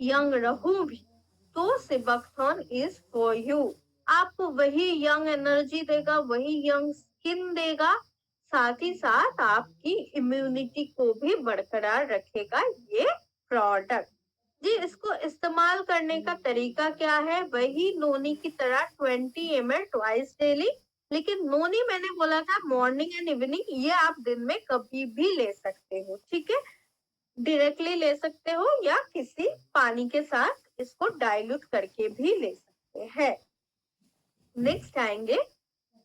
Young रहूं भी तो सिबकथॉर्न इज फॉर यू। आपको वही यंग एनर्जी देगा, वही यंग स्किन देगा, साथ ही साथ आपकी इम्यूनिटी को भी बरकरार रखेगा ये प्रोडक्ट। जी, इसको इस्तेमाल करने का तरीका क्या है? वही नोनी की तरह 20 ml ट्वाइस डेली। लेकिन नोनी मैंने बोला था मॉर्निंग एंड इवनिंग, ये आप दिन में कभी भी ले सकते हो, ठीक है? डायरेक्टली ले सकते हो या किसी पानी के साथ इसको डाइल्यूट करके भी ले सकते हैं। नेक्स्ट आएंगे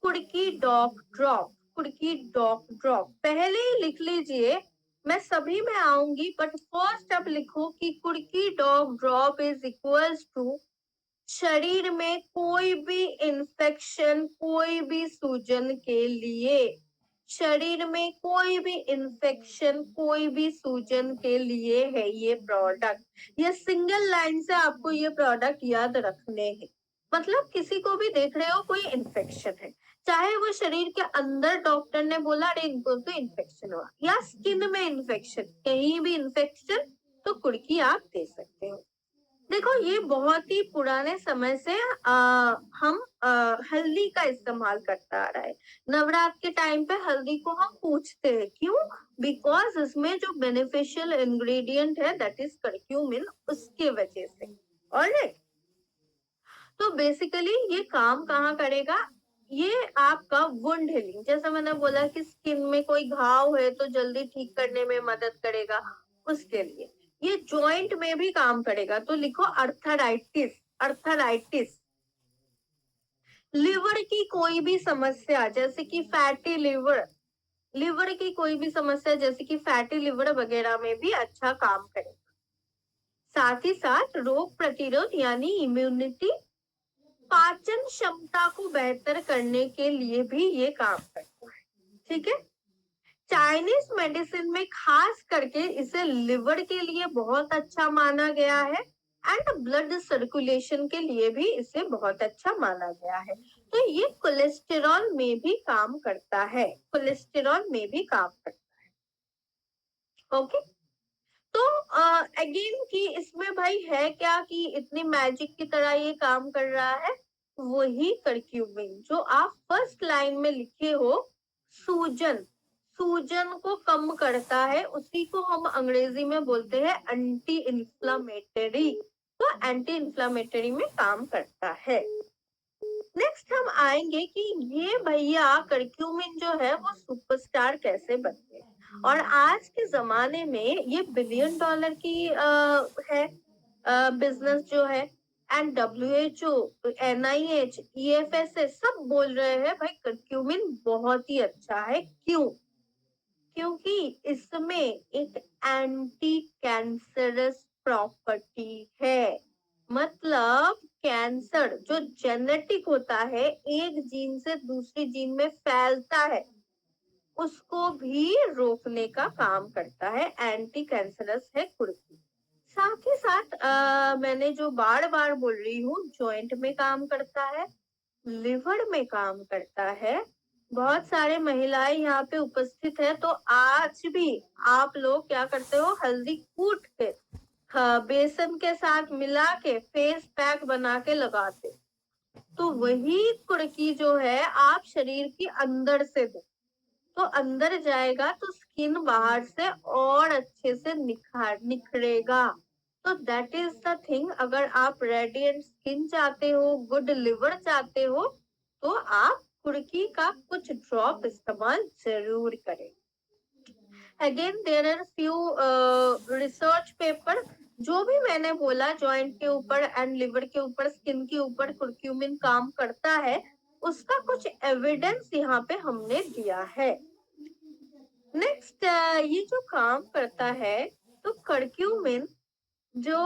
Kudki dog drop. Kudki dog drop पहले ही लिख लीजिए, मैं सभी में आऊंगी, बट फर्स्ट अब लिखो कि कुड़की dog drop is equals to शरीर में कोई भी इंफेक्शन, कोई भी सूजन के लिए, शरीर में कोई भी इंफेक्शन, कोई भी सूजन के लिए है ये प्रोडक्ट। ये सिंगल लाइन से आपको ये प्रोडक्ट याद रखने हैं। मतलब किसी को भी देख रहे हो कोई इंफेक्शन है, चाहे वो शरीर के अंदर डॉक्टर ने बोला अरे इनको तो इंफेक्शन हुआ, या स्किन में इंफेक्शन, कहीं भी इंफेक्शन, तो कुड़की आप दे सकते हो। देखो ये बहुत ही पुराने समय से हम हल्दी का इस्तेमाल करता आ रहा है। नवरात्र के टाइम पे हल्दी को हम पूछते हैं, क्यों? बिकॉज इसमें जो बेनिफिशियल इंग्रेडिएंट है दैट इज करक्यूमिन, उसके वजह से। ऑलराइट, तो बेसिकली ये काम कहाँ करेगा? ये आपका वुंड हीलिंग, जैसा मैंने बोला कि स्किन में कोई घाव है तो जल्दी ठीक करने में मदद करेगा, उसके लिए। ये जॉइंट में भी काम करेगा, तो लिखो अर्थराइटिस। अर्थराइटिस, लिवर की कोई भी समस्या जैसे कि फैटी लिवर, लिवर की कोई भी समस्या जैसे कि फैटी लिवर वगैरह में भी अच्छा काम करेगा। साथ ही साथ रोग प्रतिरोध यानी इम्यूनिटी, पाचन क्षमता को बेहतर करने के लिए भी ये काम करता है, ठीक है? चाइनीज मेडिसिन में खास करके इसे लिवर के लिए बहुत अच्छा माना गया है, एंड ब्लड सर्कुलेशन के लिए भी इसे बहुत अच्छा माना गया है। तो ये कोलेस्टेरॉल में भी काम करता है, कोलेस्टेरॉल में भी काम करता है। ओके, तो अगेन कि इसमें भाई है क्या कि इतनी मैजिक की तरह ये काम कर रहा है? वही करक्यूमिन जो आप फर्स्ट लाइन में लिखे हो, सूजन, सूजन को कम करता है, उसी को हम अंग्रेजी में बोलते हैं एंटी इंफ्लामेटरी। तो एंटी इंफ्लामेटरी में काम करता है। नेक्स्ट हम आएंगे कि ये भैया करक्यूमिन जो है वो सुपरस्टार कैसे बनते हैं, और आज के जमाने में ये $1 बिलियन की है बिजनेस जो है। एंड WHO, NIH, EFSA सब बोल रहे हैं भाई करक्यूमिन बहुत ही अच्छा है। क्यों? क्योंकि इसमें एक एंटी कैंसरस प्रॉपर्टी है। मतलब कैंसर जो जेनेटिक होता है, एक जीन से दूसरी जीन में फैलता है, उसको भी रोकने का काम करता है, एंटी कैंसरस है कुर्ती। साथ ही साथ मैंने जो बार बार बोल रही हूँ, जॉइंट में काम करता है, लिवर में काम करता है। बहुत सारे महिलाएं यहाँ पे उपस्थित है, तो आज भी आप लोग क्या करते हो, हल्दी कूट के बेसन के साथ मिला के फेस पैक बना के लगाते, तो वही कुड़की जो है आप शरीर के अंदर से दो, तो अंदर जाएगा तो स्किन बाहर से और अच्छे से निखरेगा। तो दैट इज द थिंग, अगर आप रेडिएंट स्किन चाहते हो, गुड लिवर चाहते हो, तो आप कुड़की का कुछ ड्रॉप इस्तेमाल जरूर करें। Again there are few research paper, जो भी मैंने बोला जॉइंट के ऊपर एंड लिवर के ऊपर, स्किन के ऊपर कुर्क्यूमिन काम करता है, उसका कुछ एविडेंस यहाँ पे हमने दिया है। नेक्स्ट ये जो काम करता है, तो करक्यूमिन जो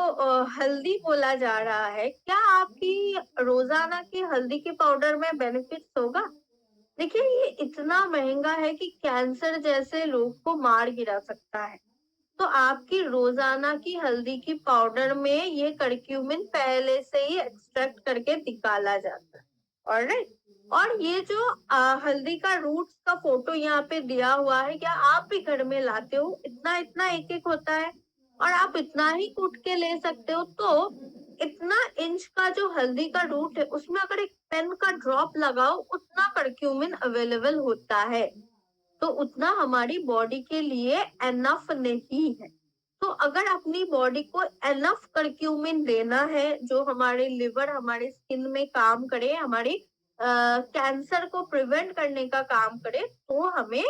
हल्दी बोला जा रहा है, क्या आपकी रोजाना की हल्दी के पाउडर में बेनिफिट्स होगा? देखिए ये इतना महंगा है कि कैंसर जैसे रोग को मार गिरा सकता है, तो आपकी रोजाना की हल्दी की पाउडर में ये करक्यूमिन पहले से ही एक्सट्रैक्ट करके निकाला जाता है। ऑलराइट, और ये जो हल्दी का रूट्स का फोटो यहाँ पे दिया हुआ है, क्या आप भी घर में लाते हो? इतना इतना एक एक होता है, और आप इतना ही कूट के ले सकते हो। तो इतना इंच का जो हल्दी का रूट है उसमें अगर एक पेन का ड्रॉप लगाओ, उतना करक्यूमिन अवेलेबल होता है। तो उतना हमारी बॉडी के लिए एनफ नहीं है। तो अगर अपनी बॉडी को एनफ करक्यूमिन देना है जो हमारे लिवर, हमारे स्किन में काम करे, हमारे कैंसर को प्रिवेंट करने का काम करे, तो हमें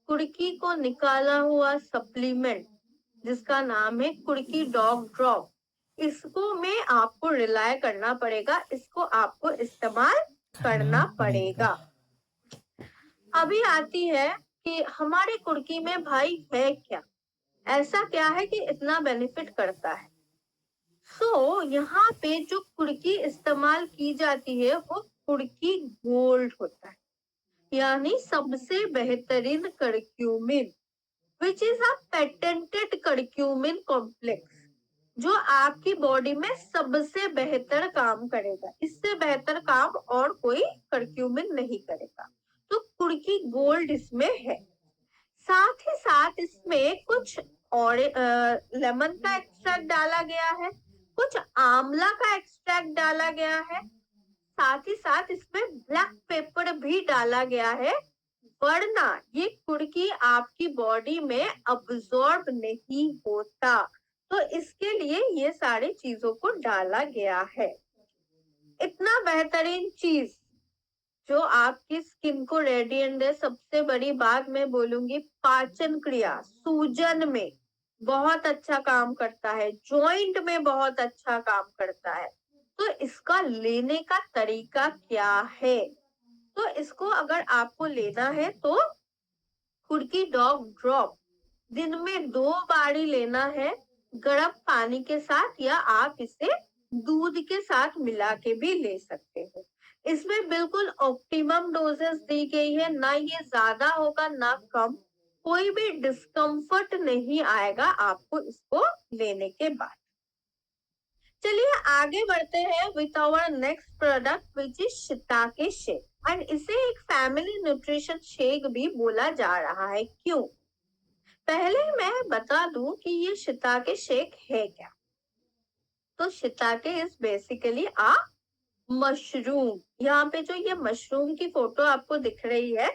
कुड़की को निकाला हुआ सप्लीमेंट जिसका नाम है कुड़की डॉग ड्रॉप, इसको में आपको रिलाय करना पड़ेगा, इसको आपको इस्तेमाल करना पड़ेगा। अभी आती है कि हमारे कुड़की में भाई है क्या, ऐसा क्या है कि इतना बेनिफिट करता है। सो यहाँ पे जो कुड़की इस्तेमाल की जाती है वो कुड़की गोल्ड होता है, यानी सबसे बेहतरीन curcumin, which is a patented curcumin complex, जो आपकी बॉडी में सबसे बेहतर काम करेगा। इससे बेहतर काम और कोई करक्यूमिन नहीं करेगा। तो कुड़की गोल्ड इसमें है। साथ ही साथ इसमें कुछ और लेमन का एक्सट्रैक्ट डाला गया है, कुछ आंवला का एक्सट्रैक्ट डाला गया है, साथ ही साथ इसमें ब्लैक पेपर भी डाला गया है, वरना ये कुड़की आपकी बॉडी में अब्सॉर्ब नहीं होता। तो इसके लिए ये सारी चीजों को डाला गया है। इतना बेहतरीन चीज जो आपकी स्किन को रेडिएंट है। सबसे बड़ी बात मैं बोलूंगी, पाचन क्रिया, सूजन में बहुत अच्छा काम करता है, जॉइंट में बहुत अच्छा काम करता है। तो इसका लेने का तरीका क्या है? तो इसको अगर आपको लेना है तो कुड़की डॉग ड्रॉप दिन में 2 बारी लेना है, गर्म पानी के साथ, या आप इसे दूध के साथ मिला के भी ले सकते हो। इसमें बिल्कुल ऑप्टिमम डोजेस दी गई है, ना ये ज्यादा होगा ना कम, कोई भी डिस्कम्फर्ट नहीं आएगा आपको इसको लेने के बाद। चलिए आगे बढ़ते हैं with our next product which is shiitake shake, and इसे एक फैमिली न्यूट्रिशन शेक भी बोला जा रहा है। क्यों? पहले मैं बता दूं कि ये शिताके शेक है क्या। तो shiitake is basically a mushroom. यहाँ पे जो ये मशरूम की फोटो आपको दिख रही है,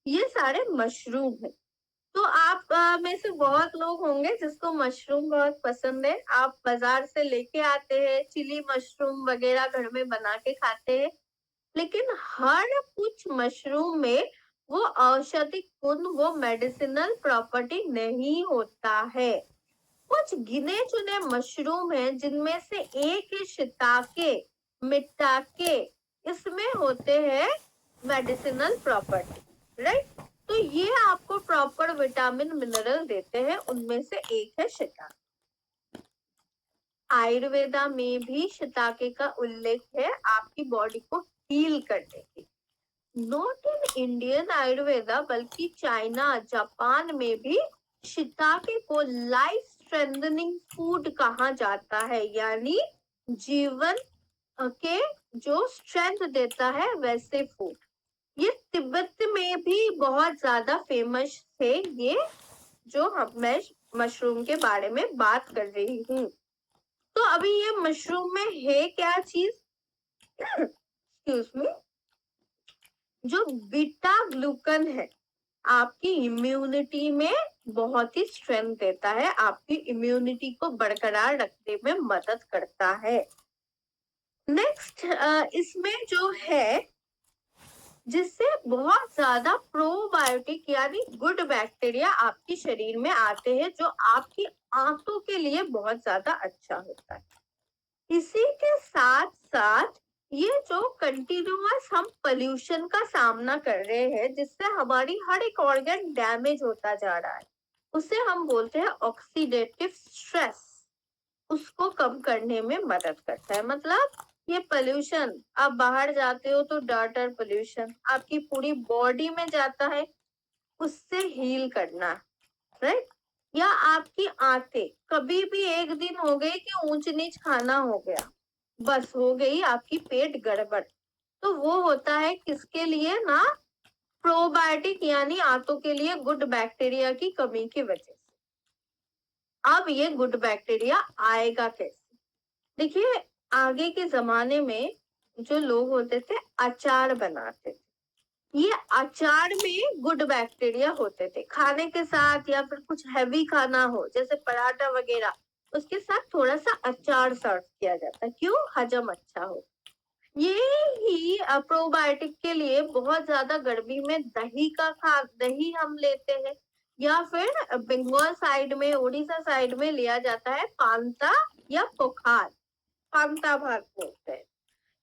ये सारे मशरूम है। तो आप में से बहुत लोग होंगे जिसको मशरूम बहुत पसंद है। आप बाजार से लेके आते हैं, चिली मशरूम वगैरह घर में बना के खाते हैं, लेकिन हर कुछ मशरूम में वो औषधि गुण, वो मेडिसिनल प्रॉपर्टी नहीं होता है। कुछ गिने चुने मशरूम हैं जिनमें से एक है शिताके, मिताके, इसमें होते हैं मेडिसिनल प्रॉपर्टी, राइट। तो ये आपको प्रॉपर विटामिन मिनरल देते हैं, उनमें से एक है शिताके। आयुर्वेदा में भी शिताके का उल्लेख है आपकी बॉडी को हील करने के। नॉट इन इंडियन आयुर्वेदा बल्कि चाइना, जापान में भी शिताके को लाइफ स्ट्रेंथनिंग फूड कहा जाता है, यानी जीवन के जो स्ट्रेंथ देता है वैसे फूड। ये तिब्बत में भी बहुत ज्यादा फेमस थे, ये जो मैं मशरूम के बारे में बात कर रही हूँ। तो अभी ये मशरूम में है क्या चीज? एक्सक्यूज मी, जो बीटा ग्लूकन है आपकी इम्यूनिटी में बहुत ही स्ट्रेंथ देता है, आपकी इम्यूनिटी को बरकरार रखने में मदद करता है। नेक्स्ट इसमें जो है, जिससे बहुत ज्यादा प्रोबायोटिक यानी गुड बैक्टीरिया आपके शरीर में आते हैं, जो आपकी आंतों के लिए बहुत ज्यादा अच्छा होता है। इसी के साथ साथ ये जो कंटिन्यूअस हम पोल्यूशन का सामना कर रहे हैं, जिससे हमारी हर एक ऑर्गन डैमेज होता जा रहा है, उसे हम बोलते हैं ऑक्सीडेटिव स्ट्रेस, उसको कम करने में मदद करता है। मतलब ये पोल्यूशन, आप बाहर जाते हो तो डॉटर पोल्यूशन आपकी पूरी बॉडी में जाता है, उससे हील करना, राइट। या आपकी आंतें, कभी भी एक दिन हो गई कि ऊंच नीच खाना हो गया, बस हो गई आपकी पेट गड़बड़, तो वो होता है किसके लिए ना, प्रोबायोटिक यानी आंतों के लिए गुड बैक्टीरिया की कमी की वजह से। अब ये गुड बैक्टीरिया आएगा कैसे? देखिए, आगे के जमाने में जो लोग होते थे अचार बनाते थे, ये अचार में गुड बैक्टीरिया होते थे। खाने के साथ या फिर कुछ हैवी खाना हो जैसे पराठा वगैरह, उसके साथ थोड़ा सा अचार सर्व किया जाता है, क्यों? हजम अच्छा हो। ये ही प्रोबायोटिक के लिए बहुत ज्यादा गर्मी में दही हम लेते हैं, या फिर बंगाल साइड में, उड़ीसा साइड में लिया जाता है पांता या पोखार, पांता भात बोलते हैं।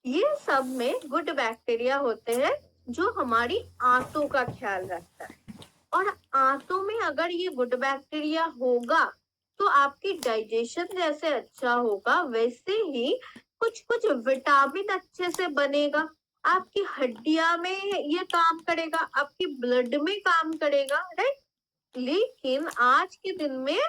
ये सब में गुड बैक्टीरिया होते हैं जो हमारी आंतों का ख्याल रखता है। और आंतों में अगर ये गुड बैक्टीरिया होगा तो आपकी डाइजेशन जैसे अच्छा होगा, वैसे ही कुछ कुछ विटामिन अच्छे से बनेगा, आपकी हड्डियां में ये काम करेगा, आपकी ब्लड में काम करेगा, राइट? लेकिन आज के दिन में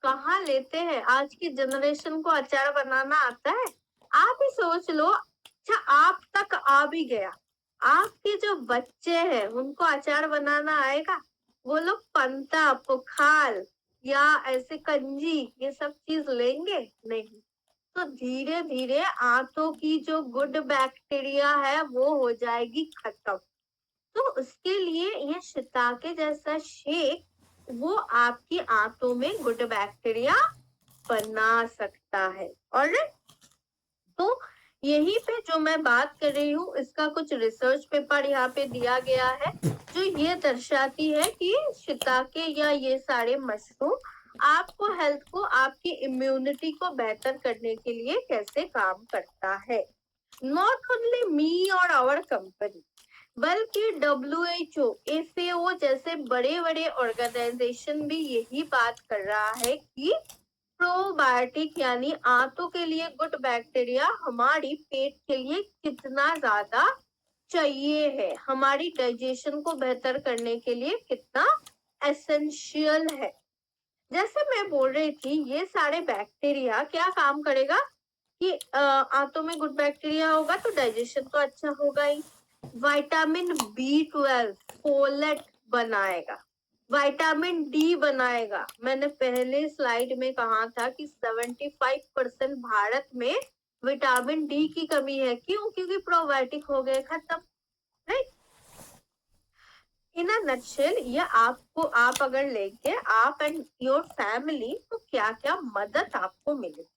कहाँ लेते हैं? आज की जनरेशन को अचार बनाना आता है? आप ही सोच लो। अच्छा, आप तक आ भी गया, आपके जो बच्चे हैं उनको अचार बनाना आएगा? वो लोग पंता, पुखाल या ऐसे कंजी ये सब चीज लेंगे? नहीं। तो धीरे धीरे आंतों की जो गुड बैक्टीरिया है वो हो जाएगी खत्म। तो उसके लिए ये शिताके जैसा शेक वो आपकी आंतों में गुड बैक्टीरिया बना सकता है। और तो यही पे जो मैं बात कर रही हूँ, इसका कुछ रिसर्च पेपर यहाँ पे दिया गया है जो ये दर्शाती है कि शिताके या ये सारे मशरूम आपको हेल्थ को, आपकी इम्यूनिटी को बेहतर करने के लिए कैसे काम करता है। नॉट ओनली मी और आवर कंपनी, बल्कि WHO, FAO जैसे बड़े बड़े ऑर्गेनाइजेशन भी यही बात कर रहा है कि प्रोबायोटिक यानी आंतों के लिए गुड बैक्टीरिया हमारी पेट के लिए कितना ज्यादा चाहिए है, हमारी डाइजेशन को बेहतर करने के लिए कितना एसेंशियल है। जैसे मैं बोल रही थी, ये सारे बैक्टीरिया क्या काम करेगा कि आंतों में गुड बैक्टीरिया होगा तो डाइजेशन तो अच्छा होगा ही। विटामिन B12 फोलेट बनाएगा, विटामिन डी बनाएगा। मैंने पहले स्लाइड में कहा था कि 75% भारत में विटामिन डी की कमी है। क्यों? क्योंकि प्रोबायोटिक हो गए खत्म, राइट? इन अ नटशेल, ये आपको, आप अगर लेंगे, आप एंड योर फैमिली, तो क्या क्या मदद आपको मिलेगी।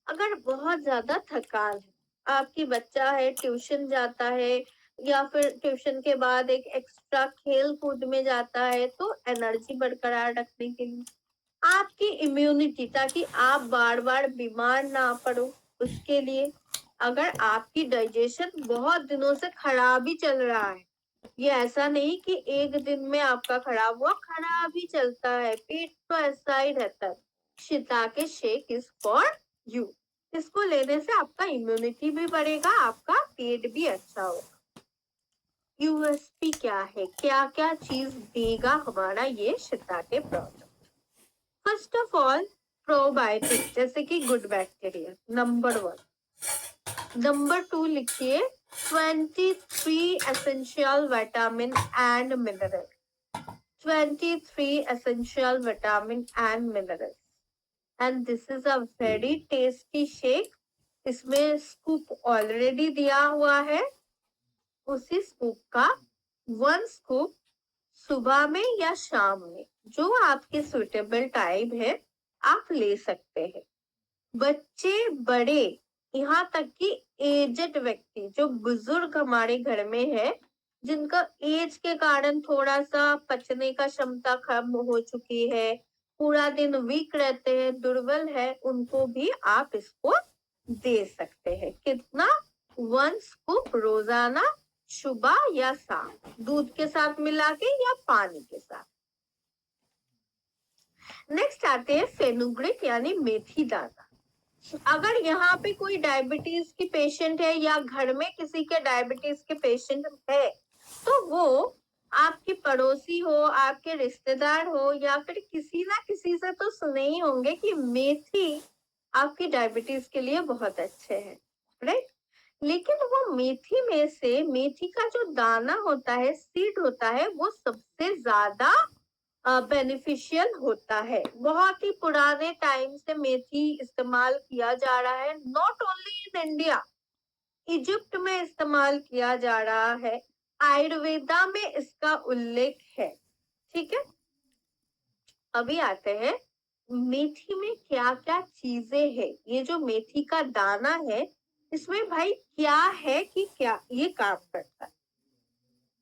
अगर बहुत ज्यादा थकान है, आपकी बच्चा है, ट्यूशन जाता है या फिर ट्यूशन के बाद एक एक्स्ट्रा खेल कूद में जाता है, तो एनर्जी बरकरार रखने के लिए, आपकी इम्यूनिटी, ताकि आप बार बार बीमार ना पड़ो, उसके लिए, अगर आपकी डाइजेशन बहुत दिनों से खराब ही चल रहा है, ये ऐसा नहीं कि एक दिन में आपका खराब हुआ, खराब ही चलता है, पेट तो ऐसा ही रहता है, shiitake shake is for you. इसको लेने से आपका इम्यूनिटी भी बढ़ेगा, आपका पेट भी अच्छा होगा। यूएसपी क्या है, क्या क्या चीज देगा हमारा ये shiitake product? First of all, probiotic जैसे कि गुड बैक्टीरिया, नंबर 1। नंबर 2 लिखिए, 23 essential vitamin and mineral, 23 essential vitamin and minerals, and this is a very tasty shake। इसमें स्कूप ऑलरेडी दिया हुआ है, उसी स्कूप का 1 स्कूप सुबह में या शाम में, जो आपके सुटेबल टाइम है, आप ले सकते हैं। बच्चे, बड़े, यहाँ तक कि एजेड व्यक्ति, जो बुजुर्ग हमारे घर में है, जिनका एज के कारण थोड़ा सा पचने का क्षमता कम हो चुकी है, पूरा दिन वीक रहते हैं, दुर्बल है, उनको भी आप इसको दे सकते हैं। कितना? 1 स्कूप रोजाना, सुबह या शाम, दूध के साथ मिला के या पानी के साथ। नेक्स्ट आते हैं फेनुग्रीक यानी मेथी दाना। अगर यहाँ पे कोई डायबिटीज की पेशेंट है या घर में किसी के डायबिटीज के पेशेंट है, तो वो आपकी पड़ोसी हो, आपके रिश्तेदार हो, या फिर किसी ना किसी से तो सुने ही होंगे कि मेथी आपकी डायबिटीज के लिए बहुत अच्छे है, राइट? लेकिन वो मेथी में से, मेथी का जो दाना होता है, सीड होता है, वो सबसे ज्यादा बेनिफिशियल होता है। बहुत ही पुराने टाइम से मेथी इस्तेमाल किया जा रहा है, not only in India, Egypt में इस्तेमाल किया जा रहा है, आयुर्वेदा में इसका उल्लेख है। ठीक है, अभी आते हैं मेथी में क्या क्या चीजें हैं। ये जो मेथी का दाना है इसमें भाई क्या है कि क्या ये काम करता है,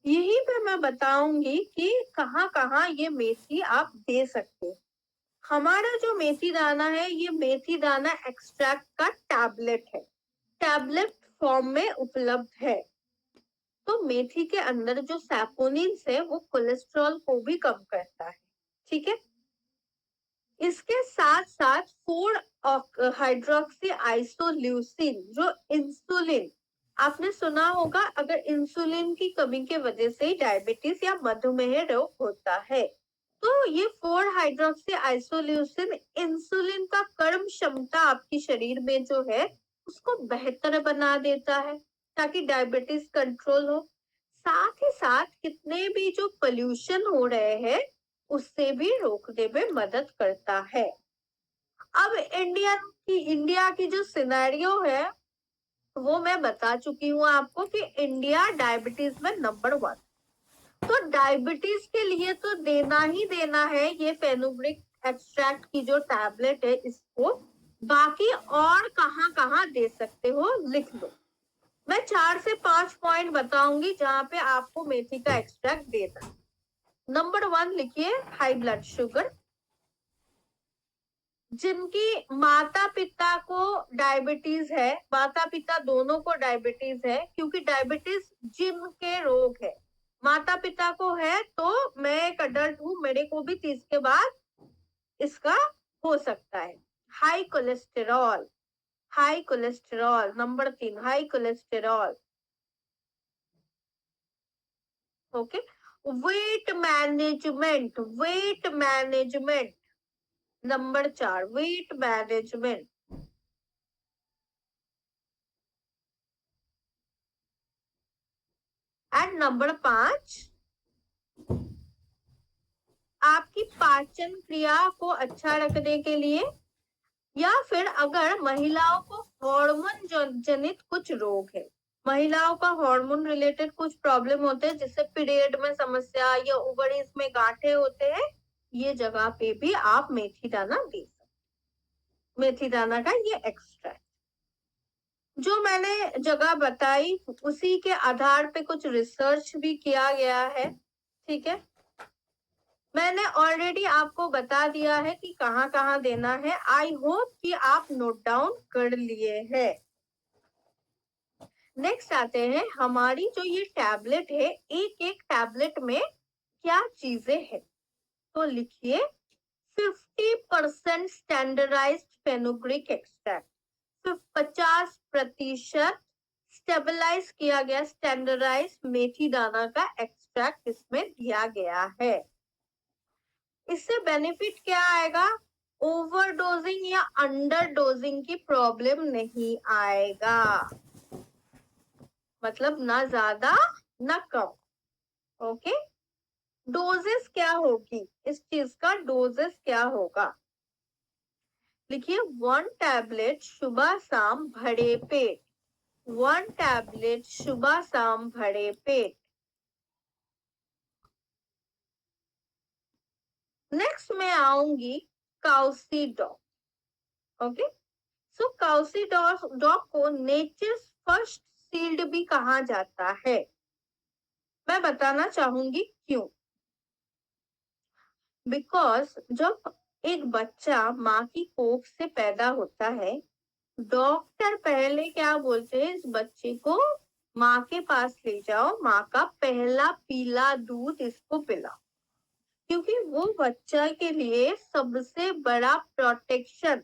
यही पे मैं बताऊंगी कि कहाँ कहाँ ये मेथी आप दे सकते हैं। हमारा जो मेथी दाना है ये मेथी दाना एक्सट्रैक्ट का टैबलेट है, टैबलेट फॉर्म में उपलब्ध है। तो मेथी के अंदर जो सैपोनिन्स है वो कोलेस्ट्रॉल को भी कम करता है। ठीक है, इसके साथ साथ 4 हाइड्रोक्सी आइसोल्यूसिन जो इंसुलिन, आपने सुना होगा अगर इंसुलिन की कमी के वजह से डायबिटीज या मधुमेह रोग होता है तो ये 4 हाइड्रोक्सी आइसोल्यूसिन इंसुलिन का कर्म क्षमता आपकी शरीर में जो है उसको बेहतर बना देता है ताकि डायबिटीज कंट्रोल हो। साथ ही साथ कितने भी जो पोल्यूशन हो रहे हैं उससे भी रोकने में मदद करता है। अब इंडिया की जो सिनेरियो है वो मैं बता चुकी हूँ आपको कि इंडिया डायबिटीज में नंबर 1। तो डायबिटीज के लिए तो देना ही देना है ये फेनुग्रिक एक्सट्रैक्ट की जो टैबलेट है इसको। बाकी और कहाँ कहाँ दे सकते हो लिख लो, मैं 4 से 5 पॉइंट बताऊंगी जहां पे आपको मेथी का एक्सट्रैक्ट देना। नंबर 1 लिखिए, हाई ब्लड शुगर। जिनकी माता पिता को डायबिटीज है, माता पिता दोनों को डायबिटीज है, क्योंकि डायबिटीज जिनके रोग है, माता पिता को है तो मैं एक अडल्ट हूं, मेरे को भी 30 के बाद इसका हो सकता है। High cholesterol, high cholesterol number 3, high cholesterol. Okay, weight management, weight management number 4, weight management. And number 5, आपकी पाचन क्रिया को अच्छा रखने के लिए, या फिर अगर महिलाओं को हार्मोन जनित कुछ रोग है, महिलाओं का हार्मोन रिलेटेड कुछ प्रॉब्लम होते हैं जिससे पीरियड में समस्या या ओवरीज में गांठे होते हैं, ये जगह पे भी आप मेथी दाना दे सकते। मेथी दाना का ये एक्स्ट्रा जो मैंने जगह बताई उसी के आधार पे कुछ रिसर्च भी किया गया है। ठीक है, मैंने ऑलरेडी आपको बता दिया है कि कहाँ कहाँ देना है। आई होप कि आप नोट डाउन कर लिए हैं। नेक्स्ट आते हैं, हमारी जो ये टैबलेट है, एक एक टैबलेट में क्या चीजें हैं। तो लिखिए, 50% स्टैंडर्डाइज्ड फेनुग्रिक एक्सट्रैक्ट, 50% स्टेबलाइज किया गया स्टैंडर्डाइज मेथी दाना का एक्सट्रैक्ट इसमें दिया गया है। इससे बेनिफिट क्या आएगा, ओवरडोजिंग या अंडर डोजिंग की प्रॉब्लम नहीं आएगा, मतलब ना ज्यादा ना कम। ओके, डोजेस क्या होगी, इस चीज का डोजेस क्या होगा, लिखिए 1 टैबलेट सुबह शाम भरे पेट, 1 टैबलेट सुबह शाम भरे पेट। नेक्स्ट मैं आऊंगी काउसीडॉक। ओके, सो काउसीडॉक को नेचर्स फर्स्ट सील्ड भी कहा जाता है। मैं बताना चाहूंगी क्यों। बिकॉज जब एक बच्चा माँ की कोख से पैदा होता है, डॉक्टर पहले क्या बोलते हैं, इस बच्चे को माँ के पास ले जाओ, माँ का पहला पीला दूध इसको पिलाओ, क्योंकि वो बच्चा के लिए सबसे बड़ा प्रोटेक्शन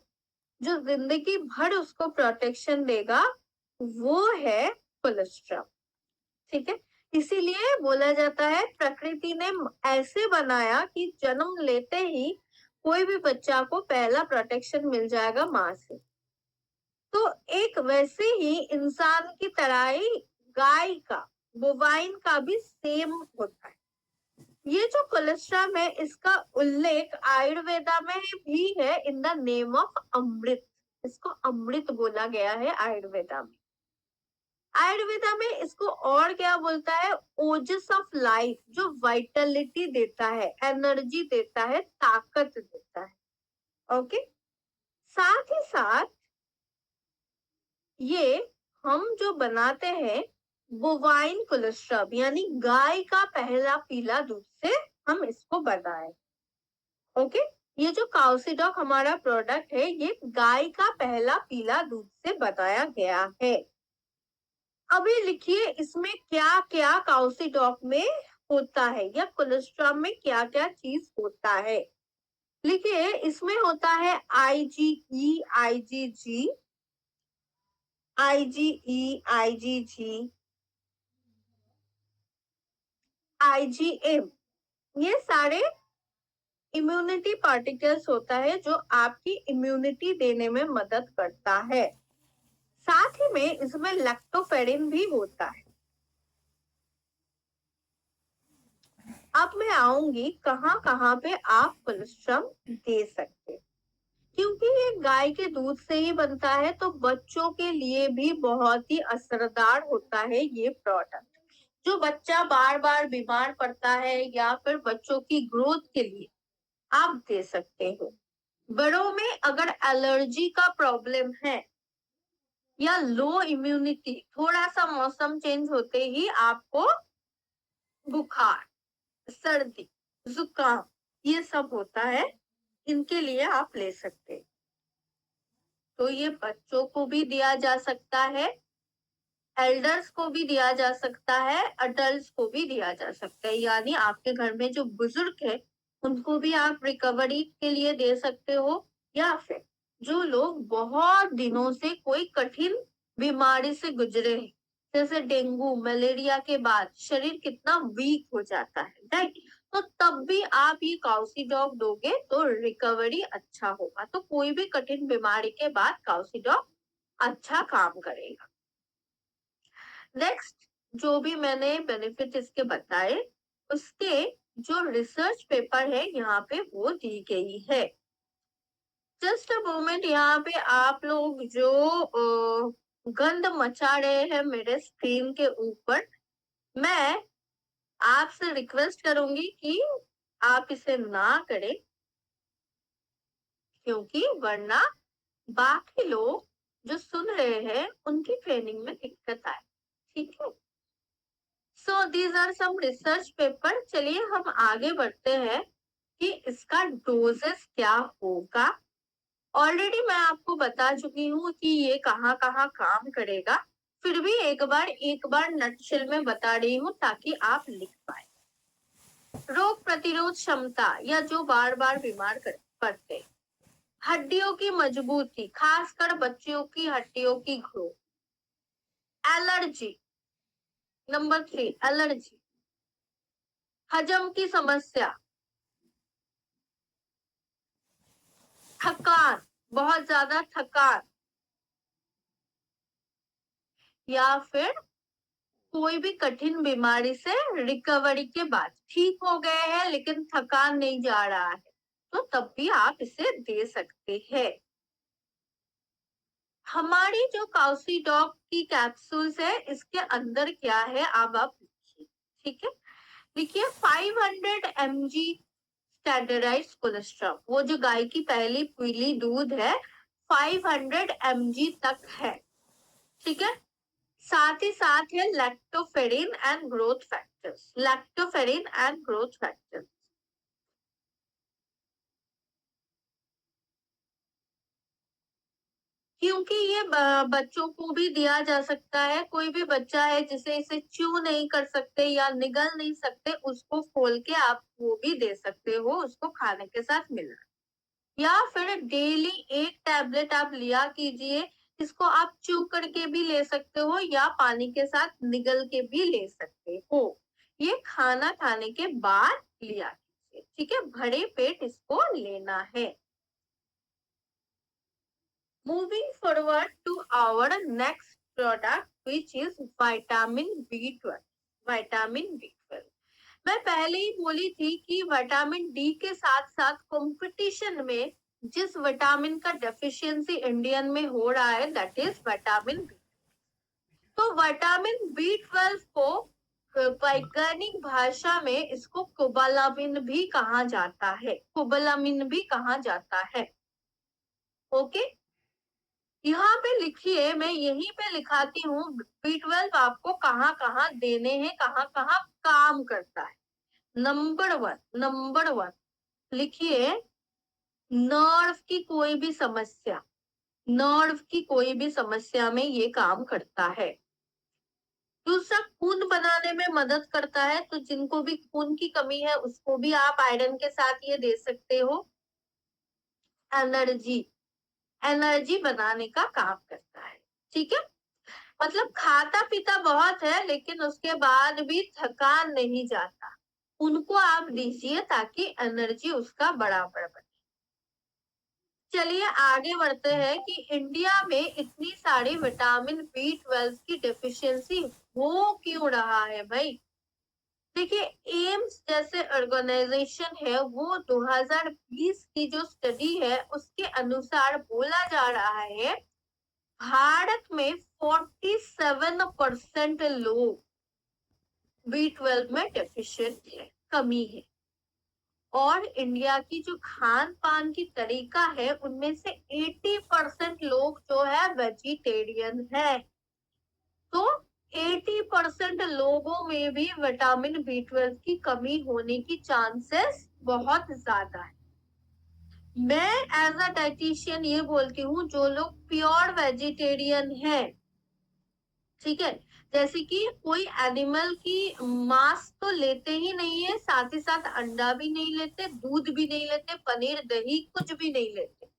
जो जिंदगी भर उसको प्रोटेक्शन देगा वो है कोलेस्ट्रॉल। ठीक है, इसीलिए बोला जाता है प्रकृति ने ऐसे बनाया कि जन्म लेते ही कोई भी बच्चा को पहला प्रोटेक्शन मिल जाएगा माँ से। तो एक वैसे ही इंसान की तरह ही गाय का, बोवाइन का भी सेम होता है। ये जो कोलेस्ट्रॉल है इसका उल्लेख आयुर्वेदा में भी है इन द नेम ऑफ अमृत। इसको अमृत बोला गया है आयुर्वेदा में। आयुर्वेदा में इसको और क्या बोलता है, ओजस ऑफ लाइफ, जो वाइटलिटी देता है, एनर्जी देता है, ताकत देता है। ओके, साथ ही साथ ये हम जो बनाते हैं बोवाइन कोलेस्ट्रॉल यानी गाय का पहला पीला दूध से हम इसको बनाए। ओके, ये जो काउसीडॉक हमारा प्रोडक्ट है ये गाय का पहला पीला दूध से बनाया गया है। अभी लिखिए इसमें क्या क्या काउसीडॉक में होता है या कोलेस्ट्रॉल में क्या क्या चीज होता है। लिखिए इसमें होता है IgE, IgG, IgE, IgG, IgM, ये सारे इम्यूनिटी पार्टिकल्स होता है जो आपकी इम्यूनिटी देने में मदद करता है। साथ ही में इसमें लैक्टोफेरिन भी होता है। अब मैं आऊंगी कहां कहां पे आप कोलेस्ट्रॉल दे सकते, क्योंकि ये गाय के दूध से ही बनता है तो बच्चों के लिए भी बहुत ही असरदार होता है ये प्रोडक्ट। जो बच्चा बार बार बीमार पड़ता है या फिर बच्चों की ग्रोथ के लिए आप दे सकते हो। बड़ों में अगर एलर्जी का प्रॉब्लम है या लो इम्यूनिटी, थोड़ा सा मौसम चेंज होते ही आपको बुखार, सर्दी, जुकाम ये सब होता है, इनके लिए आप ले सकते हैं। तो ये बच्चों को भी दिया जा सकता है, एल्डर्स को भी दिया जा सकता है, अडल्ट को भी दिया जा सकता है, यानी आपके घर में जो बुजुर्ग है उनको भी आप रिकवरी के लिए दे सकते हो, या फिर जो लोग बहुत दिनों से कोई कठिन बीमारी से गुजरे हैं, जैसे डेंगू मलेरिया के बाद शरीर कितना वीक हो जाता है, राइट, तो तब भी आप ये काउसीडॉक दोगे तो रिकवरी अच्छा होगा। तो कोई भी कठिन बीमारी के बाद काउसीडॉक अच्छा काम करेगा। नेक्स्ट, जो भी मैंने बेनिफिट इसके बताए उसके जो रिसर्च पेपर है यहाँ पे वो दी गई है। जस्ट अ मोमेंट, यहाँ पे आप लोग जो गंद मचा रहे हैं मेरे स्क्रीन के ऊपर, मैं आपसे रिक्वेस्ट करूंगी कि आप इसे ना करें, क्योंकि वरना बाकी लोग जो सुन रहे हैं उनकी ट्रेनिंग में दिक्कत आए। ठीक है, so these are some research paper. चलिए हम आगे बढ़ते हैं कि इसका डोजेस क्या होगा। ऑलरेडी मैं आपको बता चुकी हूँ कि ये कहाँ कहाँ काम करेगा, फिर भी एक बार नटशेल में बता रही हूँ ताकि आप लिख पाए। रोग प्रतिरोध क्षमता या जो बार बार बीमार पड़ते, हड्डियों की मजबूती, खासकर बच्चों की हड्डियों की ग्रोथ, एलर्जी, नंबर 3 एलर्जी, हजम की समस्या, थकान, बहुत ज्यादा थकान, या फिर कोई भी कठिन बीमारी से रिकवरी के बाद ठीक हो गए हैं लेकिन थकान नहीं जा रहा है, तो तब भी आप इसे दे सकते हैं। हमारी जो काउसीडॉक की कैप्सूल्स है इसके अंदर क्या है अब आप लिखिए। ठीक है, लिखिए 500 mg स्टैंडर्डाइज्ड कोलेस्ट्रॉल, वो जो गाय की पहली पीली दूध है 500 mg तक है। ठीक है, साथ ही साथ है lactoferrin and growth factors, lactoferrin and growth factors. क्योंकि ये बच्चों को भी दिया जा सकता है, कोई भी बच्चा है जिसे इसे च्यू नहीं कर सकते या निगल नहीं सकते, उसको खोल के आप वो भी दे सकते हो, उसको खाने के साथ मिला, या फिर डेली एक टैबलेट आप लिया कीजिए। इसको आप च्यू करके भी ले सकते हो या पानी के साथ निगल के भी ले सकते हो। ये खाना खाने के बाद लिया कीजिए, ठीक है, भरे पेट इसको लेना है। Moving forward to our next product, which is vitamin B12. Vitamin B12. मैं पहले ही बोली थी कि विटामिन डी के साथ साथ कंपटीशन में जिस विटामिन का डेफिशिएंसी इंडियन में हो रहा है दैट इज विटामिन बी। तो विटामिन बी 12 को वैज्ञानिक भाषा में इसको कोबालामिन भी कहा जाता है, कोबालामिन भी कहा जाता है। ओके, यहाँ पे लिखिए, मैं यहीं पे लिखाती हूँ B12 आपको कहाँ कहाँ देने हैं, कहाँ कहाँ काम करता है। नंबर वन लिखिए, नर्व की कोई भी समस्या, नर्व की कोई भी समस्या में ये काम करता है। दूसरा, खून बनाने में मदद करता है, तो जिनको भी खून की कमी है उसको भी आप आयरन के साथ ये दे सकते हो। एनर्जी, एनर्जी बनाने का काम करता है। ठीक है, मतलब खाता पीता बहुत है लेकिन उसके बाद भी थकान नहीं जाता, उनको आप दीजिए ताकि एनर्जी उसका बराबर बने। चलिए आगे बढ़ते हैं कि इंडिया में इतनी सारी विटामिन B12 की डेफिशिएंसी हो क्यों रहा है भाई। देखिए, एम्स जैसे ऑर्गेनाइजेशन है वो 2020 की जो स्टडी है उसके अनुसार बोला जा रहा है भारत में 47% लोग B12 में डेफिशिएंट है, कमी है। और इंडिया की जो खान पान की तरीका है उनमें से 80% लोग जो है वेजिटेरियन है। तो 80% लोगों में भी विटामिन B12 की कमी होने की चांसेस बहुत ज्यादा है। मैं एज अ डाइटिशियन ये बोलती हूँ, जो लोग प्योर वेजिटेरियन है, ठीक है, जैसे कि कोई एनिमल की मांस तो लेते ही नहीं है, साथ ही साथ अंडा भी नहीं लेते, दूध भी नहीं लेते, पनीर दही कुछ भी नहीं लेते,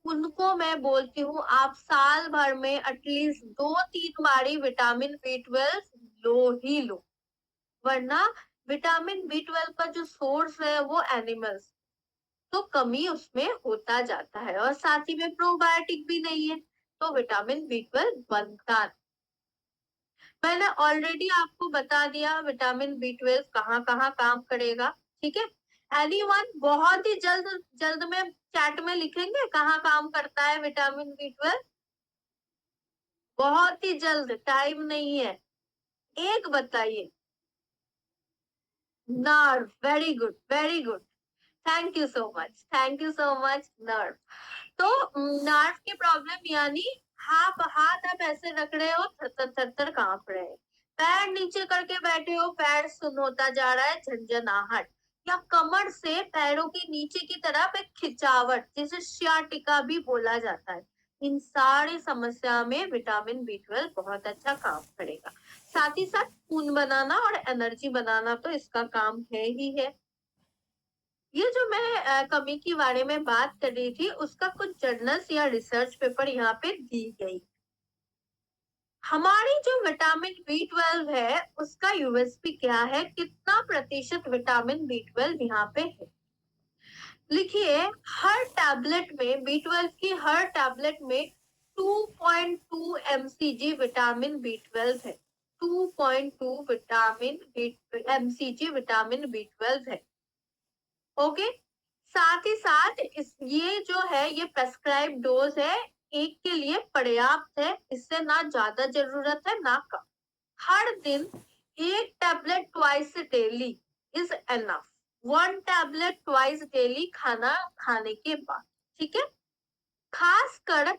उनको मैं बोलती हूँ आप साल भर में एटलीस्ट 2-3 बारी विटामिन B12 लो ही लो, वरना विटामिन B12 का जो सोर्स है वो एनिमल्स, तो कमी उसमें होता जाता है। और साथ ही में प्रोबायोटिक भी नहीं है तो विटामिन B12 बनता। मैंने ऑलरेडी आपको बता दिया विटामिन B12 कहाँ कहाँ काम करेगा। ठीक है, एनीवन बहुत ही जल्द जल्द में चैट में लिखेंगे कहाँ काम करता है विटामिन B12, बहुत ही जल्द, टाइम नहीं है। एक बताइए, nerve, very good very good, thank you so much, thank you so much. Nerve, तो नर्व की प्रॉब्लम यानी हाथ आप ऐसे रख रहे हो, थर थर थर कांप रहे हैं, पैर नीचे करके बैठे हो, पैर सुन होता जा रहा है, झंझनाहट, या कमर से पैरों के नीचे की तरफ एक खिंचावट जिसे सियाटिका भी बोला जाता है, इन सारी समस्या में विटामिन B12 बहुत अच्छा काम करेगा। साथ ही साथ खून बनाना और एनर्जी बनाना तो इसका काम है ही है। ये जो मैं कमी के बारे में बात कर रही थी उसका कुछ जर्नल्स या रिसर्च पेपर यहाँ पे दी गई। हमारी जो विटामिन B12 है उसका यूएसपी क्या है, कितना प्रतिशत विटामिन B12 यहाँ पे है। लिखिए, हर टैबलेट में B12 की हर टैबलेट में 2.2 mcg विटामिन B12 है, 2.2 mcg विटामिन B12 है। ओके, साथ ही साथ ये जो है ये प्रेस्क्राइब डोज है, एक के लिए पर्याप्त है, इससे ना ज्यादा जरूरत है ना कम। हर दिन एक tablet twice daily is enough, 1 tablet twice daily खाना खाने के बाद। ठीक है, खासकर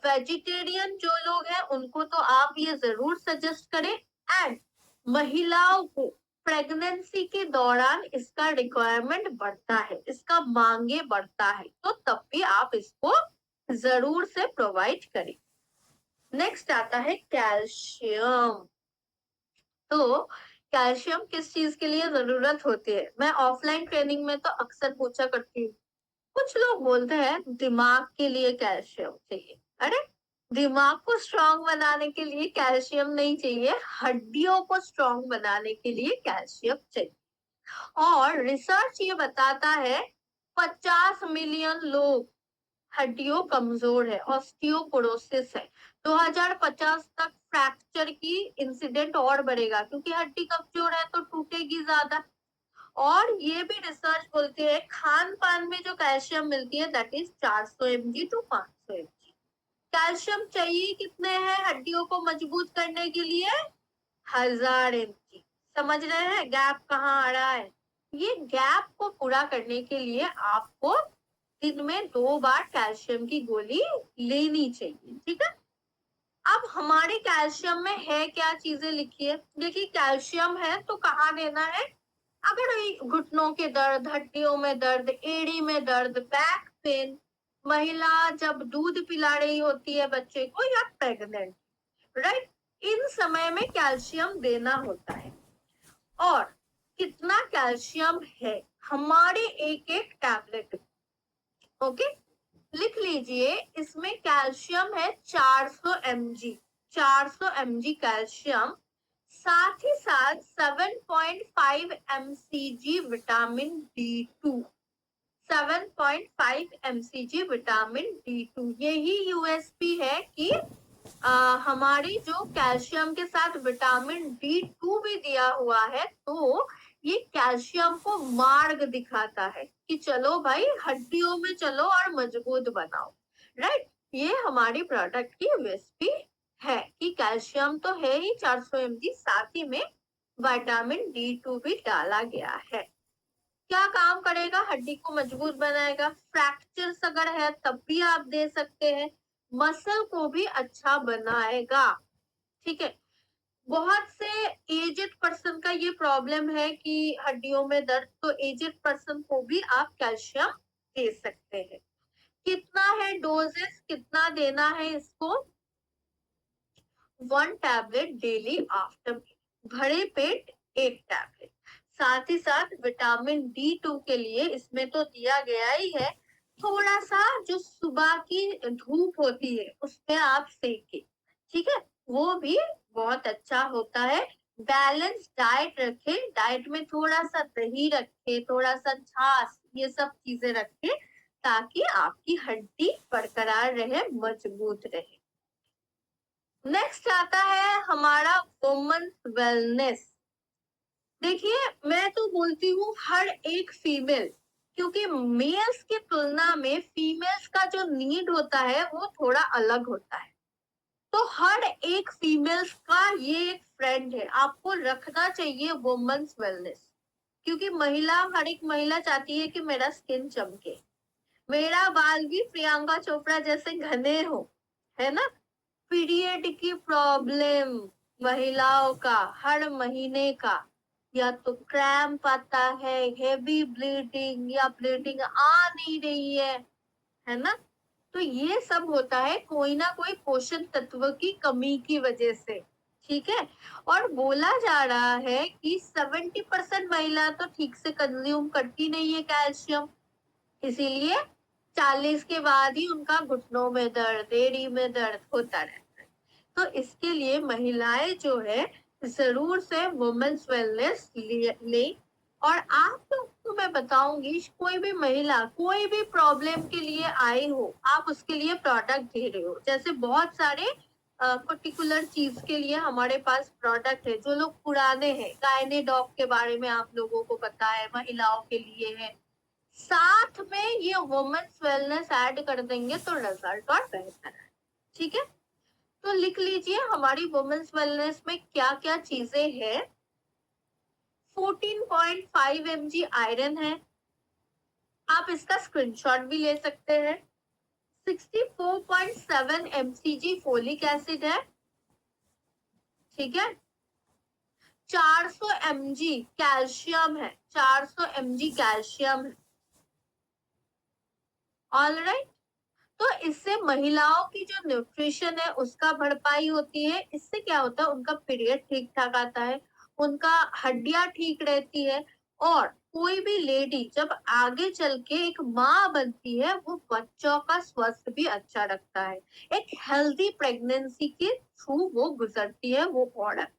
वेजिटेरियन जो लोग हैं उनको तो आप ये जरूर सजेस्ट करें, एंड महिलाओं को प्रेगनेंसी के दौरान इसका रिक्वायरमेंट बढ़ता है, इसका मांगे बढ़ता है, तो तब भी आप इसको जरूर से प्रोवाइड करें। नेक्स्ट आता है कैल्शियम। तो कैल्शियम किस चीज के लिए जरूरत होती है, मैं ऑफलाइन ट्रेनिंग में तो अक्सर पूछा करती हूँ, कुछ लोग बोलते हैं दिमाग के लिए कैल्शियम चाहिए। अरे, दिमाग को स्ट्रांग बनाने के लिए कैल्शियम नहीं चाहिए, हड्डियों को स्ट्रांग बनाने के लिए कैल्शियम चाहिए। और रिसर्च ये बताता है 50 मिलियन लोग हड्डियों कमजोर है, ऑस्टियोपोरोसिस है, 2050 तक फ्रैक्चर फ्रैक्चर की इंसिडेंट और बढ़ेगा, क्योंकि हड्डी कमजोर है तो टूटेगी ज्यादा। और ये भी रिसर्च बोलती है खान पान में जो कैल्शियम मिलती है that is 400 mg to 500 mg। Calcium चाहिए कितने हैं हड्डियों को मजबूत करने के लिए? 1000 mg। समझ रहे हैं गैप कहाँ आ रहा है? ये गैप को पूरा करने के लिए आपको दिन में 2 बार कैल्शियम की गोली लेनी चाहिए, ठीक है। अब हमारे कैल्शियम में है क्या चीजें लिखी है, देखिए कैल्शियम है तो कहाँ देना है? अगर घुटनों के दर्द, हड्डियों में दर्द, एड़ी में दर्द, बैक पेन, महिला जब दूध पिला रही होती है बच्चे को या प्रेग्नेंट, राइट, इन समय में कैल्शियम देना होता है। और कितना कैल्शियम है हमारे एक एक टैबलेट, ओके, लिख लीजिए। इसमें कैल्शियम है 400 mg, 400 mg कैल्शियम, साथ ही साथ 7.5 mcg vitamin D2, 7.5 mcg vitamin D2। यही यूएसपी है कि हमारी जो कैल्शियम के साथ विटामिन D2 भी दिया हुआ है, तो ये कैल्शियम को मार्ग दिखाता है कि चलो भाई हड्डियों में चलो और मजबूत बनाओ, राइट। ये हमारी प्रोडक्ट की यूएसपी है कि कैल्शियम तो है ही 400 mg, साथ ही में विटामिन D2 भी डाला गया है। क्या काम करेगा? हड्डी को मजबूत बनाएगा। फ्रैक्चर्स अगर है तब भी आप दे सकते हैं। मसल को भी अच्छा बनाएगा, ठीक है। बहुत से एजेड पर्सन का ये प्रॉब्लम है कि हड्डियों में दर्द, तो एजेड पर्सन को भी आप कैल्शियम दे सकते हैं। कितना है डोजेस, कितना देना है इसको? 1 टैबलेट डेली आफ्टर, भरे पेट 1 टैबलेट। साथ ही साथ विटामिन D2 के लिए इसमें तो दिया गया ही है, थोड़ा सा जो सुबह की धूप होती है उसमें आप सेके, ठीक है, वो भी बहुत अच्छा होता है। बैलेंस डाइट रखे, डाइट में थोड़ा सा दही रखे, थोड़ा सा छाछ, ये सब चीजें रखे ताकि आपकी हड्डी बरकरार रहे, मजबूत रहे। नेक्स्ट आता है हमारा वुमेन्स वेलनेस। देखिए मैं तो बोलती हूँ हर एक फीमेल, क्योंकि मेल्स की तुलना में फीमेल्स का जो नीड होता है वो थोड़ा अलग होता है, तो हर एक फीमेल्स का ये एक फ्रेंड है, आपको रखना चाहिए वुमेन्स वेलनेस। क्योंकि हर एक महिला चाहती है कि मेरा स्किन चमके, मेरा बाल भी प्रियंका चोपड़ा जैसे घने हो, है ना। पीरियड की प्रॉब्लम महिलाओं का हर महीने का, या तो क्रैम्प आता है, हेवी ब्लीडिंग, या ब्लीडिंग आ नहीं रही है ना, तो ये सब होता है कोई ना कोई पोषण तत्व की कमी की वजह से, ठीक है। और बोला जा रहा है कि 70% महिला तो ठीक से कंज्यूम करती नहीं है कैल्शियम, इसीलिए 40 के बाद ही उनका घुटनों में दर्द, एड़ी में दर्द होता रहता है। तो इसके लिए महिलाएं जो है जरूर से वुमेन्स वेलनेस ले। और आप लोग को मैं बताऊंगी, कोई भी महिला कोई भी प्रॉब्लम के लिए आई हो, आप उसके लिए प्रोडक्ट दे रहे हो, जैसे बहुत सारे पर्टिकुलर चीज के लिए हमारे पास प्रोडक्ट है, जो लोग पुराने हैं, गायनेडॉक के बारे में आप लोगों को पता है, महिलाओं के लिए है, साथ में ये वुमेन्स वेलनेस ऐड कर देंगे तो रिजल्ट और बेहतर है, ठीक है। तो लिख लीजिए हमारी वुमेन्स वेलनेस में क्या क्या चीजें हैं। 14.5 mg आयरन है, आप इसका स्क्रीनशॉट भी ले सकते हैं। 64.7 mcg फोलिक एसिड है, ठीक है। 400 mg कैल्शियम है, 400 mg कैल्शियम है, ऑल राइट। तो इससे महिलाओं की जो न्यूट्रिशन है उसका भरपाई होती है, इससे क्या होता है, उनका पीरियड ठीक ठाक आता है, उनका हड्डियां ठीक रहती है, और कोई भी लेडी जब आगे चल के एक माँ बनती है वो बच्चों का स्वास्थ्य भी अच्छा रखता है, एक हेल्दी प्रेगनेंसी के थ्रू वो गुजरती है वो प्रोडक्ट,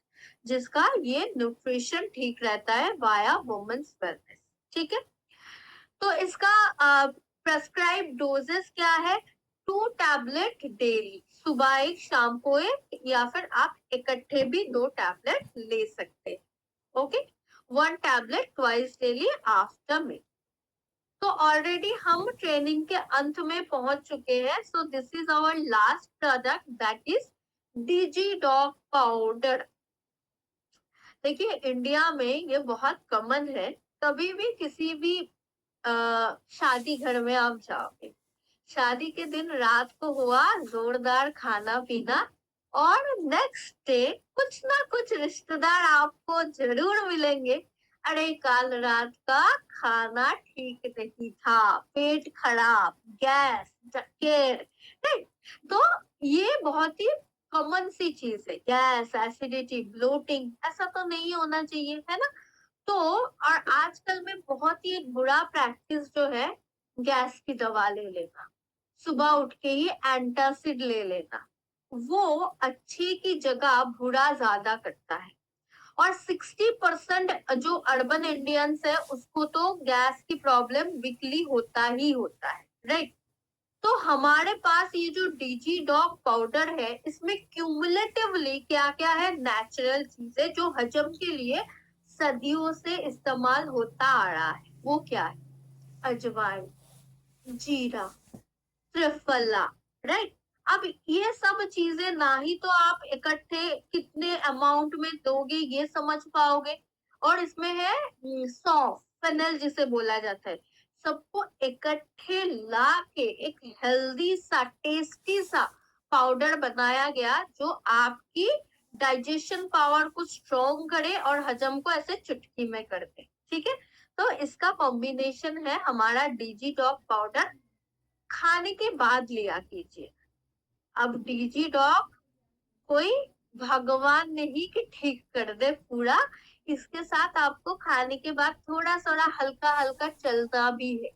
जिसका ये न्यूट्रिशन ठीक रहता है वाया वुमेन्स वेलनेस, ठीक है। तो इसका प्रेस्क्राइब डोजेस क्या है? 2 टैबलेट डेली, सुबह एक शाम को एक, या फिर आप इकट्ठे भी 2 टैबलेट ले सकते हैं। Okay, 1 tablet twice daily after meal. तो ऑलरेडी हम ट्रेनिंग के अंत में पहुंच चुके हैं। So this is our last product, that is Digidoc powder. देखिए इंडिया में ये बहुत कॉमन है। कभी भी किसी भी शादी घर में आप जाओगे, शादी के दिन रात को हुआ जोरदार खाना पीना, और नेक्स्ट डे कुछ ना कुछ रिश्तेदार आपको जरूर मिलेंगे। अरे कल रात का खाना ठीक नहीं था, पेट खराब, गैस, चक्कर, नहीं? तो ये बहुत ही कॉमन सी चीज है। गैस, एसिडिटी, ब्लोटिंग, ऐसा तो नहीं होना चाहिए, है ना? तो और आजकल में बहुत ही एक बुरा प्रैक्टिस जो है, गैस की दवा ले लेना, सुबह उठ के ही एंटासिड ले लेना, वो अच्छे की जगह बुरा ज्यादा करता है। और 60% जो अर्बन इंडियंस है उसको तो गैस की प्रॉब्लम वीकली होता ही होता है, राइट? तो हमारे पास ये जो डीजी डॉग पाउडर है, इसमें क्यूमुलेटिवली क्या क्या है, नेचुरल चीजें जो हजम के लिए सदियों से इस्तेमाल होता आ रहा है। वो क्या है? अजवाइन, जीरा, त्रिफला, राइट? अब ये सब चीजें ना ही तो आप इकट्ठे कितने अमाउंट में दोगे ये समझ पाओगे, और इसमें है सौंफ, फेनल जिसे बोला जाता है। सबको इकट्ठे ला के एक हेल्दी सा, टेस्टी सा पाउडर बनाया गया, जो आपकी डाइजेशन पावर को स्ट्रॉन्ग करे और हजम को ऐसे चुटकी में कर दे। ठीक है, तो इसका कॉम्बिनेशन है हमारा डीजी डॉग पाउडर। खाने के बाद लिया कीजिए। अब डीजी डॉग कोई भगवान नहीं कि ठीक कर दे पूरा, इसके साथ आपको खाने के बाद थोड़ा थोड़ा हल्का हल्का चलना भी है।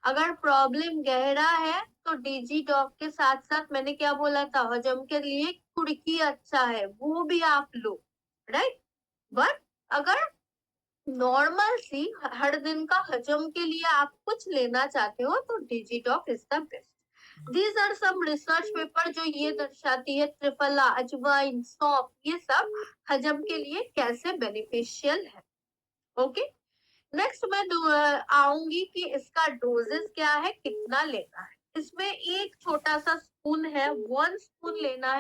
अगर प्रॉब्लम गहरा है तो डीजी डॉग के साथ साथ मैंने क्या बोला था, हजम के लिए कुड़की अच्छा है, वो भी आप लो, राइट? बट अगर नॉर्मल सी हर दिन का हजम के लिए आप कुछ लेना चाहते हो तो Digitok is the best. These are some research paper जो ये दर्शाती है त्रिफला, अजवाइन, सौंफ, ये सब हजम के लिए कैसे बेनिफिशियल है। ओके, नेक्स्ट मैं आऊंगी कि इसका डोजेस क्या है, कितना लेना है। इसमें एक छोटा सा स्पून है, 1 स्पून लेना है।